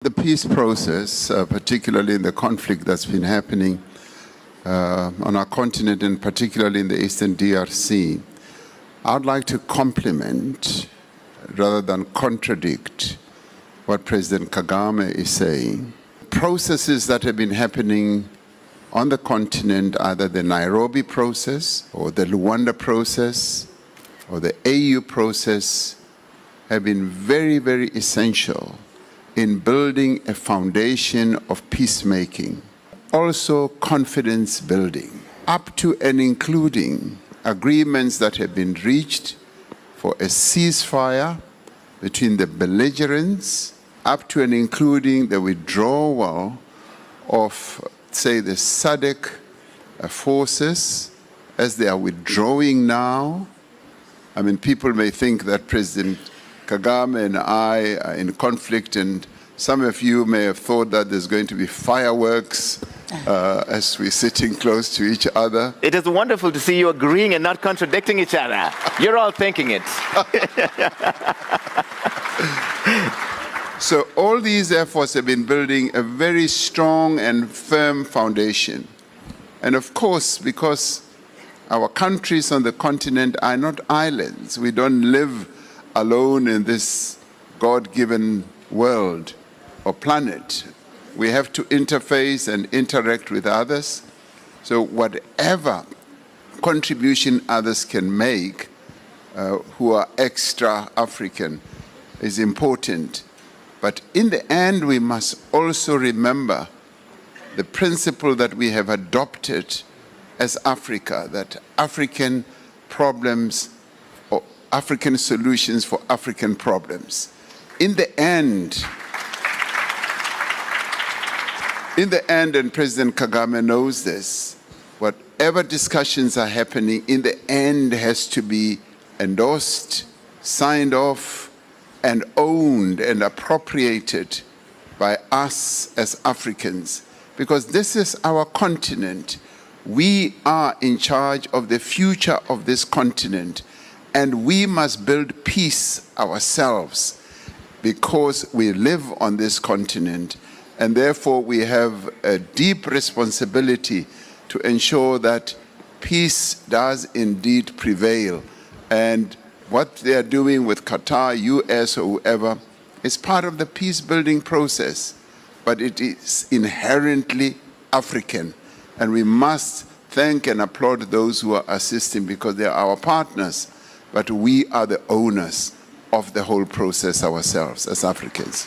The peace process, particularly in the conflict that's been happening on our continent and particularly in the Eastern DRC, I'd like to compliment rather than contradict what President Kagame is saying. Processes that have been happening on the continent, either the Nairobi process or the Rwanda process or the AU process, have been very, very essential in building a foundation of peacemaking, also confidence building, up to and including agreements that have been reached for a ceasefire between the belligerents, up to and including the withdrawal of, say, the SADC forces as they are withdrawing now. I mean, people may think that President Kagame and I are in conflict, and some of you may have thought that there's going to be fireworks as we're sitting close to each other. It is wonderful to see you agreeing and not contradicting each other. You're all thinking it. So all these efforts have been building a very strong and firm foundation. And of course, because our countries on the continent are not islands, we don't live alone in this God-given world or planet. We have to interface and interact with others. So whatever contribution others can make who are extra African is important. But in the end, we must also remember the principle that we have adopted as Africa, that African problems or African solutions for African problems. In the end, and President Kagame knows this, whatever discussions are happening, in the end has to be endorsed, signed off, and owned and appropriated by us as Africans. Because this is our continent. We are in charge of the future of this continent. And we must build peace ourselves because we live on this continent. And therefore, we have a deep responsibility to ensure that peace does indeed prevail. And what they are doing with Qatar, US, or whoever is part of the peace-building process. But it is inherently African. And we must thank and applaud those who are assisting because they are our partners. But we are the owners of the whole process ourselves as Africans.